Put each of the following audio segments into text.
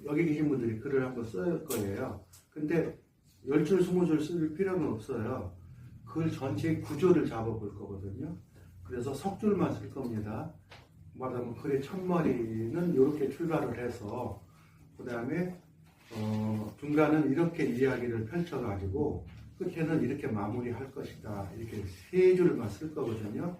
여기 계신 분들이 글을 한번 쓸 거예요. 근데 10줄, 20줄 쓸 필요는 없어요. 글 전체의 구조를 잡아볼 거거든요. 그래서 석 줄만 쓸 겁니다. 말하자면 글의 첫머리는 이렇게 출발을 해서 그 다음에 중간은 이렇게 이야기를 펼쳐가지고 끝에는 이렇게 마무리할 것이다. 이렇게 세 줄만 쓸 거거든요.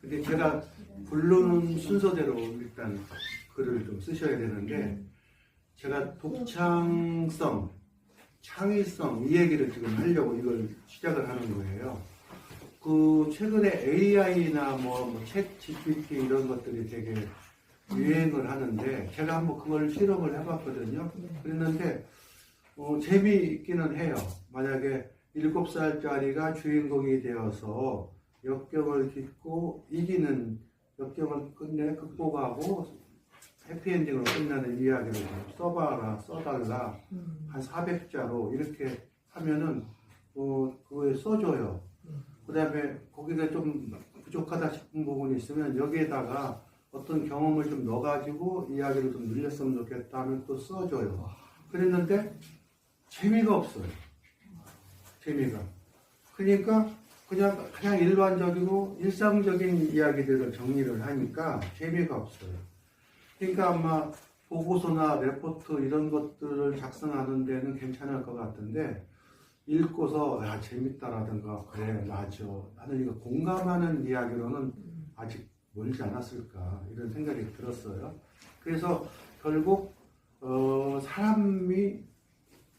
근데 제가 부르는 순서대로 일단 글을 좀 쓰셔야 되는데 제가 독창성, 창의성 이 얘기를 지금 하려고 이걸 시작을 하는 거예요. 그 최근에 AI나 챗 GPT 이런 것들이 되게 유행을 하는데 제가 한번 그걸 실험을 해봤거든요. 그랬는데 재미있기는 해요. 만약에 7살짜리가 주인공이 되어서 역경을 딛고 이기는 역경을 끝내 극복하고 해피엔딩으로 끝나는 이야기를 써달라 한 400자로 이렇게 하면은 그거에 써줘요. 그 다음에 거기가 좀 부족하다 싶은 부분이 있으면 여기에다가 어떤 경험을 좀 넣어가지고 이야기를 좀 늘렸으면 좋겠다 하면 또 써줘요. 그랬는데 재미가 없어요. 재미가. 그러니까 그냥 일반적이고 일상적인 이야기들을 정리를 하니까 재미가 없어요. 그러니까 아마 보고서나 레포트 이런 것들을 작성하는 데는 괜찮을 것 같은데 읽고서 야 재밌다라든가 그래 맞아 나는 이거 공감하는 이야기로는 아직 멀지 않았을까 이런 생각이 들었어요. 그래서 결국 사람이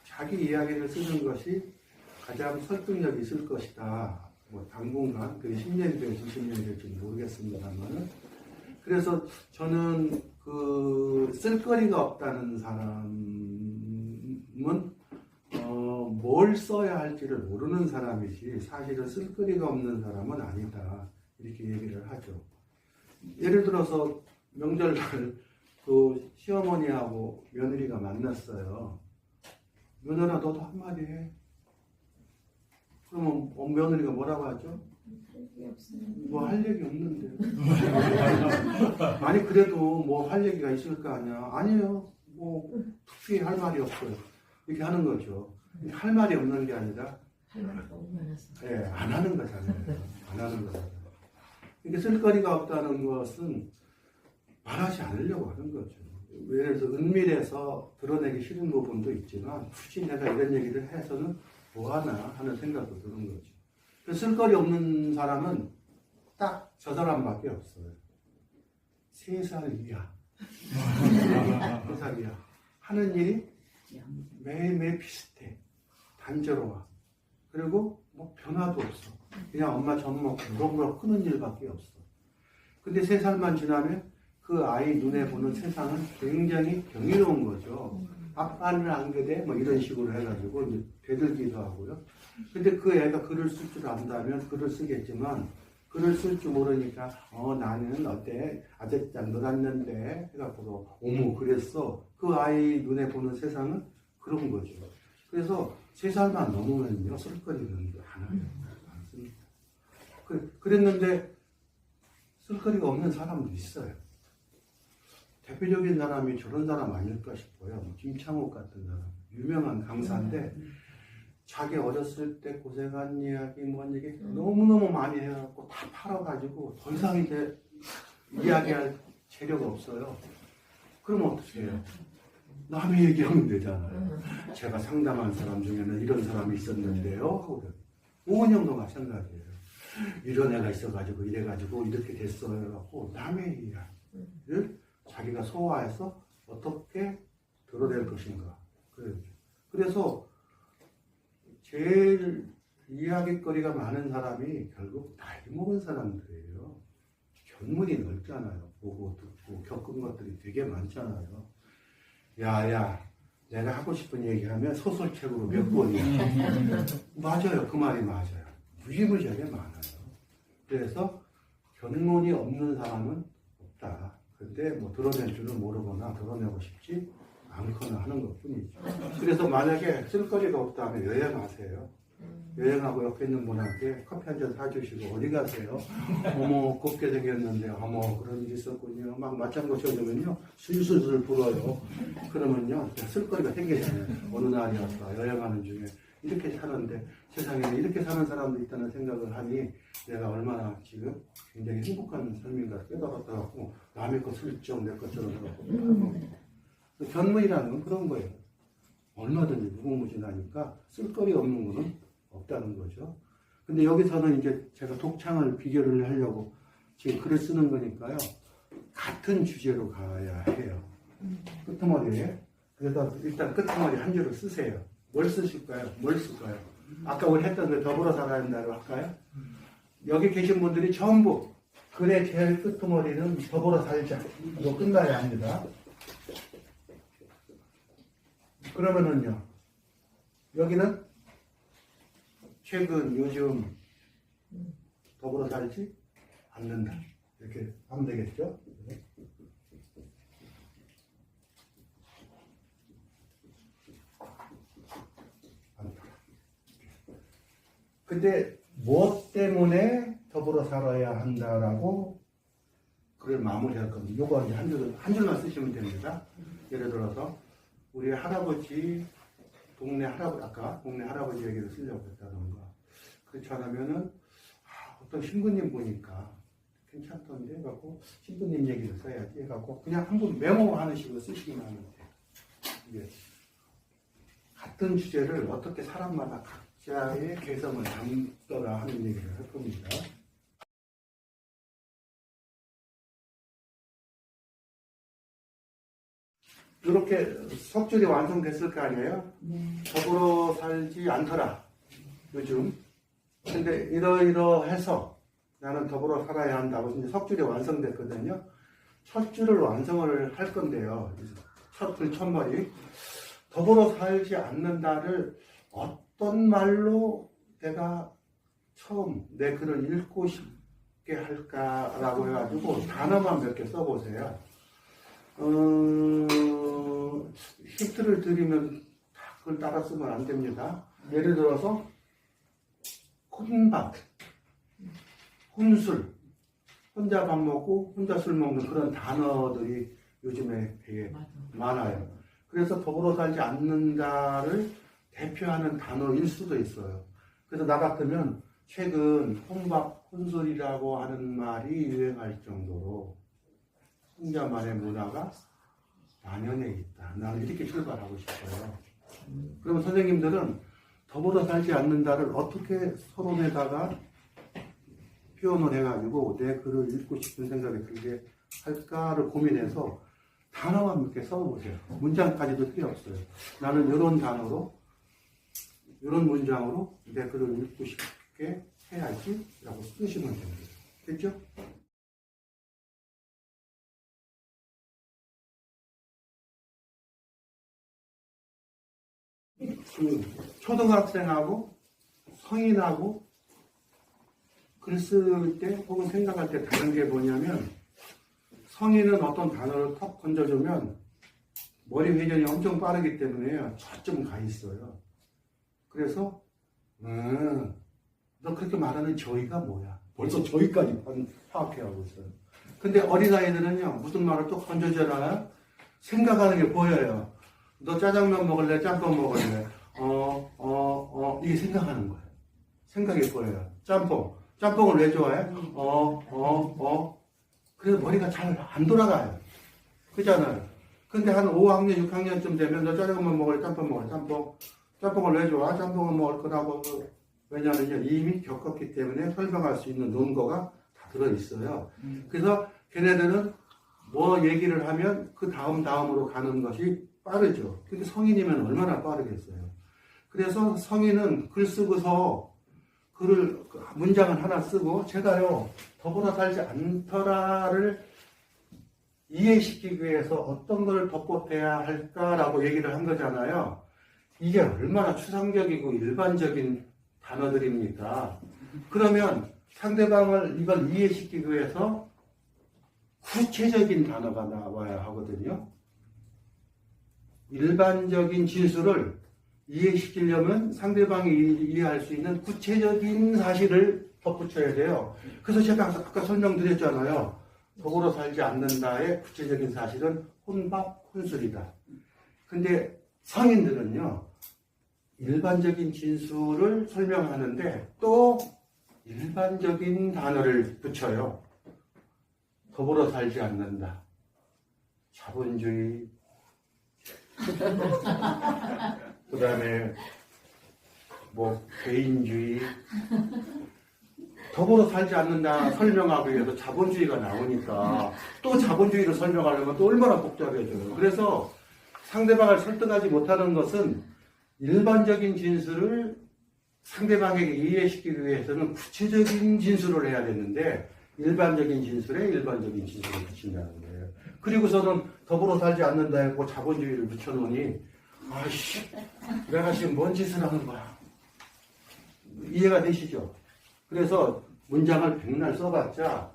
자기 이야기를 쓰는 것이 가장 설득력이 있을 것이다. 당분간 그게 10년 될지 20년 될지 모르겠습니다만은 그래서 저는 그 쓸거리가 없다는 사람은 뭘 써야 할지를 모르는 사람이지 사실은 쓸거리가 없는 사람은 아니다 이렇게 얘기를 하죠. 예를 들어서 명절날 그 시어머니하고 며느리가 만났어요. 며느라 너도 한마디 해. 그러면 며느리가 뭐라고 하죠? 뭐 할 얘기 없는데. 아니 그래도 뭐 할 얘기가 있을 거 아니야. 아니에요. 뭐 특히 할 말이 없어요. 이렇게 하는 거죠. 할 말이 없는 게 아니라 할 말이 너무 많아서. 예, 안 하는 거잖아요. 안 하는 거잖아요. 이게 쓸거리가 없다는 것은 말하지 않으려고 하는 거죠. 예를 들어서 은밀해서 드러내기 싫은 부분도 있지만 굳이 내가 이런 얘기를 해서는 뭐하나 하는 생각도 드는 거죠. 쓸거리 없는 사람은 딱 저 사람밖에 없어요. 3살 이하. 3살 이하. 하는 일이 매일매일 비슷해. 단조로워. 그리고 뭐 변화도 없어. 그냥 엄마 젖 먹고 무럭무럭 끄는 일밖에 없어. 근데 3살만 지나면 그 아이 눈에 보는 세상은 굉장히 경이로운 거죠. 아빠는 안 그래? 뭐 이런 식으로 해가지고 이제 되들기도 하고요. 근데 그 애가 글을 쓸 줄 안다면 글을 쓰겠지만 글을 쓸 줄 모르니까 나는 어때? 아저씨랑 놀았는데 해갖고 어머 그랬어. 그 아이 눈에 보는 세상은 그런 거죠. 그래서 3살만 넘으면요 쓸거리는 않습니다. 그랬는데 쓸거리가 없는 사람도 있어요. 대표적인 사람이 저런 사람 아닐까 싶어요. 김창옥 같은 사람. 유명한 강사인데 자기 어렸을 때 고생한 이야기 뭔 얘기 너무너무 많이 해갖고 다 팔아가지고 더 이상 이제 이야기할 재료가 없어요. 그러면 어떻게 해요? 남의 얘기하면 되잖아요. 제가 상담한 사람 중에는 이런 사람이 있었는데요 하고 오은영도 마찬가지예요. 이런 애가 있어가지고 이래가지고 이렇게 됐어요 해갖고 남의 이야기를 자기가 소화해서 어떻게 드러낼 것인가. 그래서 제일 이야기거리가 많은 사람이 결국 나이 먹은 사람들이에요. 견문이 넓잖아요. 보고 듣고 겪은 것들이 되게 많잖아요. 야야 내가 하고 싶은 얘기하면 소설책으로 몇 권이야. 맞아요. 그 말이 맞아요. 무지무지하게 많아요. 그래서 견문이 없는 사람은 없다. 근데 뭐 드러낼 줄은 모르거나 드러내고 싶지 않거나 하는 것 뿐이죠. 그래서 만약에 쓸거리가 없다면 여행하세요. 여행하고 옆에 있는 분한테 커피 한 잔 사주시고 어디 가세요? 어머 곱게 생겼는데 어머 그런 일이 있었군요. 막 맞장구 쳐주면요 술술술 불어요. 그러면요 쓸거리가 생기잖아요. 어느 날이었다 여행하는 중에 이렇게 사는데 세상에 이렇게 사는 사람도 있다는 생각을 하니 내가 얼마나 지금 굉장히 행복한 삶인가 깨달았다고 남의 것 슬쩍 내 것처럼 생각하고 견문이라는 건 그런 거예요. 얼마든지 무궁무진하니까 쓸거리 없는 거는 없다는 거죠. 근데 여기서는 이제 제가 독창을 비교를 하려고 지금 글을 쓰는 거니까요. 같은 주제로 가야 해요. 끄트머리에. 그래서 일단 끄트머리 한 줄을 쓰세요. 뭘 쓰실까요? 뭘 쓸까요? 아까 우리 했던 그 더불어 살아야 한다로 할까요? 여기 계신 분들이 전부 글의 제일 끄트머리는 더불어 살자. 이거 끝나야 합니다. 그러면은요. 여기는 최근 요즘 더불어 살지 않는다. 이렇게 하면 되겠죠? 근데 무엇 때문에 더불어 살아야 한다라고 글을 마무리할 겁니다. 요거 이제 한 줄만 쓰시면 됩니다. 예를 들어서 우리 할아버지 동네 할아버지 얘기를 쓰려고 했다던가 그렇지 않으면은 어떤 신부님 보니까 괜찮던데 해갖고 신부님 얘기를 써야지 해갖고 그냥 한번 메모하는 식으로 쓰시기만 하면 돼요. 이게 같은 주제를 어떻게 사람마다 각자의 개성을 담더라 하는 얘기를 할 겁니다. 이렇게 석줄이 완성됐을 거 아니에요? 더불어 살지 않더라, 요즘. 근데 이러이러해서 나는 더불어 살아야 한다고 이제 석줄이 완성됐거든요. 첫 줄을 완성을 할 건데요. 첫 글, 첫머리. 더불어 살지 않는다를 어떤 말로 내가 처음 내 글을 읽고 싶게 할까라고 해가지고 단어만 몇 개 써보세요. 힌트를 드리면 그걸 따라 쓰면 안 됩니다. 예를 들어서 혼밥, 혼술, 혼자 밥 먹고 혼자 술 먹는 그런 단어들이 요즘에 되게 많아요. 그래서 더불어 살지 않는다를 대표하는 단어일 수도 있어요. 그래서 나 같으면 최근 혼밥, 혼술이라고 하는 말이 유행할 정도로 혼자만의 문화가 만연해 있다. 나는 이렇게 출발하고 싶어요. 그러면 선생님들은 더불어 살지 않는다를 어떻게 서론에다가 표현을 해가지고 내 글을 읽고 싶은 생각이 들게 할까를 고민해서 단어만 몇 개 써보세요. 문장까지도 필요 없어요. 나는 이런 단어로, 이런 문장으로 내 글을 읽고 싶게 해야지 라고 쓰시면 됩니다. 됐죠? 초등학생하고 성인하고 글 쓸 때 혹은 생각할 때 다른 게 뭐냐면 성인은 어떤 단어를 턱 건져주면 머리 회전이 엄청 빠르기 때문에 저쯤 가 있어요. 그래서 너 그렇게 말하는 저희가 뭐야? 벌써 저희까지 파악해하고 있어요. 근데 어린아이들은요 무슨 말을 또 건져줘라 생각하는 게 보여요. 너 짜장면 먹을래? 짬뽕 먹을래? 이게 생각하는 거예요. 생각이 보여요. 짬뽕을 왜 좋아해? 그래서 머리가 잘 안 돌아가요. 그잖아요. 근데 한 5학년, 6학년쯤 되면 너 짜장면 먹을래? 짬뽕 먹을래? 짬뽕을 왜 좋아? 짬뽕을 먹을 거라고. 왜냐하면 이미 겪었기 때문에 설명할 수 있는 논거가 다 들어있어요. 그래서 걔네들은 뭐 얘기를 하면 그 다음으로 가는 것이 빠르죠. 근데 성인이면 얼마나 빠르겠어요. 그래서 성인은 글 쓰고서 문장을 하나 쓰고 제가요 더불어 살지 않더라를 이해시키기 위해서 어떤 걸 덧붙여야 할까라고 얘기를 한 거잖아요. 이게 얼마나 추상적이고 일반적인 단어들입니까? 그러면 상대방을 이걸 이해시키기 위해서 구체적인 단어가 나와야 하거든요. 일반적인 진술을 이해시키려면 상대방이 이해할 수 있는 구체적인 사실을 덧붙여야 돼요. 그래서 제가 아까 설명드렸잖아요. 더불어 살지 않는다의 구체적인 사실은 혼밥, 혼술이다. 근데 성인들은요, 일반적인 진술을 설명하는데 또 일반적인 단어를 붙여요. 더불어 살지 않는다. 자본주의. 그 다음에 뭐 개인주의. 더불어 살지 않는다 설명하기 위해서 자본주의가 나오니까 또 자본주의를 설명하려면 또 얼마나 복잡해져요. 그래서 상대방을 설득하지 못하는 것은 일반적인 진술을 상대방에게 이해시키기 위해서는 구체적인 진술을 해야 되는데 일반적인 진술에 일반적인 진술을 붙인다는 거예요. 그리고서는 더불어 살지 않는다에 뭐 자본주의를 붙여놓으니 아이씨 내가 지금 뭔 짓을 하는 거야. 이해가 되시죠? 그래서 문장을 백날 써봤자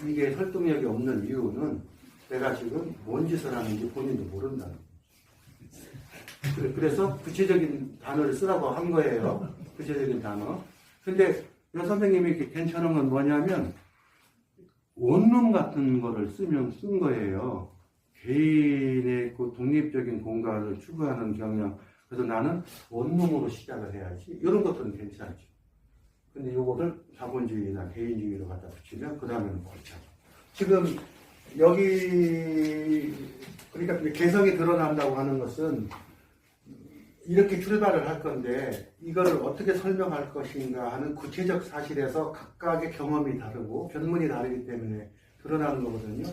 이게 설득력이 없는 이유는 내가 지금 뭔 짓을 하는지 본인도 모른다는 거예요. 그래서 구체적인 단어를 쓰라고 한 거예요. 구체적인 단어. 근데 여 선생님이 괜찮은 건 뭐냐면 원룸 같은 거를 쓴 거예요. 개인의 그 독립적인 공간을 추구하는 경향. 그래서 나는 원룸으로 시작을 해야지. 이런 것들은 괜찮죠. 근데 요거를 자본주의나 개인주의로 갖다 붙이면 그 다음에는 골차죠. 지금 여기 그러니까 개성이 드러난다고 하는 것은 이렇게 출발을 할 건데 이거를 어떻게 설명할 것인가 하는 구체적 사실에서 각각의 경험이 다르고 견문이 다르기 때문에 드러나는 거거든요.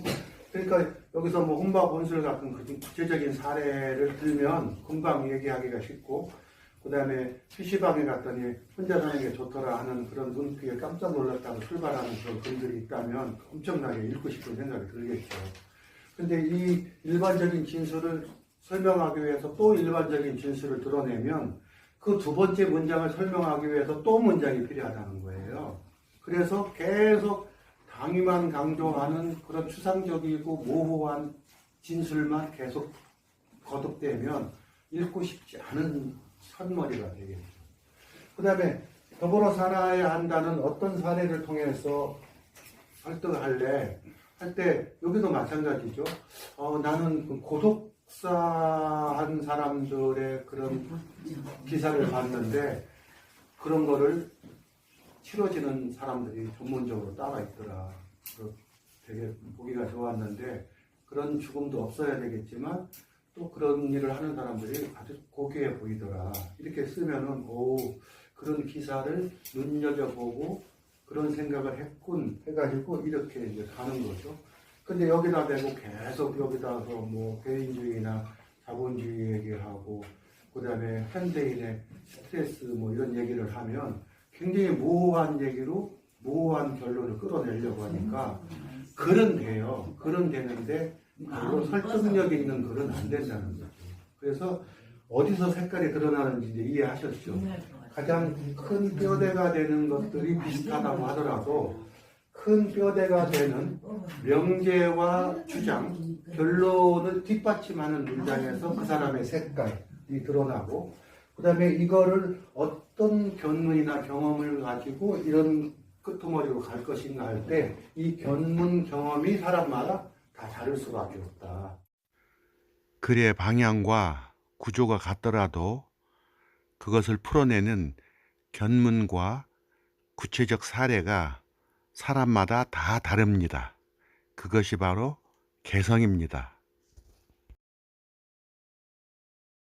그러니까 여기서 뭐 혼밥 혼술 같은 구체적인 사례를 들면 금방 얘기하기가 쉽고 그 다음에 PC방에 갔더니 혼자 사는 게 좋더라 하는 그런 눈빛에 깜짝 놀랐다고 출발하는 그런 글들이 있다면 엄청나게 읽고 싶은 생각이 들겠죠. 근데 이 일반적인 진술을 설명하기 위해서 또 일반적인 진술을 드러내면 그 두 번째 문장을 설명하기 위해서 또 문장이 필요하다는 거예요. 그래서 계속 당위만 강조하는 그런 추상적이고 모호한 진술만 계속 거듭되면 읽고 싶지 않은 선머리가 되겠죠. 그 다음에 더불어 살아야 한다는 어떤 사례를 통해서 설득을 할 때 여기도 마찬가지죠. 나는 그 고독사한 사람들의 그런 기사를 봤는데 그런 거를 치러지는 사람들이 전문적으로 따라 있더라. 되게 보기가 좋았는데 그런 죽음도 없어야 되겠지만 또 그런 일을 하는 사람들이 아주 고귀해 보이더라. 이렇게 쓰면은 그런 기사를 눈여겨보고 그런 생각을 했군 해가지고 이렇게 이제 가는 거죠. 근데 여기다 대고 계속 여기다서 뭐 개인주의나 자본주의 얘기하고 그 다음에 현대인의 스트레스 뭐 이런 얘기를 하면 굉장히 모호한 얘기로 모호한 결론을 끌어내려고 하니까 글은 돼요. 글은 되는데 별로 설득력 있는 글은 안 된다는 거죠. 그래서 어디서 색깔이 드러나는지 이제 이해하셨죠? 가장 큰 뼈대가 되는 것들이 비슷하다고 하더라도 큰 뼈대가 되는 명제와 주장, 결론을 뒷받침하는 문장에서 그 사람의 색깔이 드러나고 그 다음에 이거를 어떤 견문이나 경험을 가지고 이런 끄트머리로 갈 것인가 할 때 이 견문 경험이 사람마다 다 다를 수밖에 없다. 글의 방향과 구조가 같더라도 그것을 풀어내는 견문과 구체적 사례가 사람마다 다 다릅니다. 그것이 바로 개성입니다.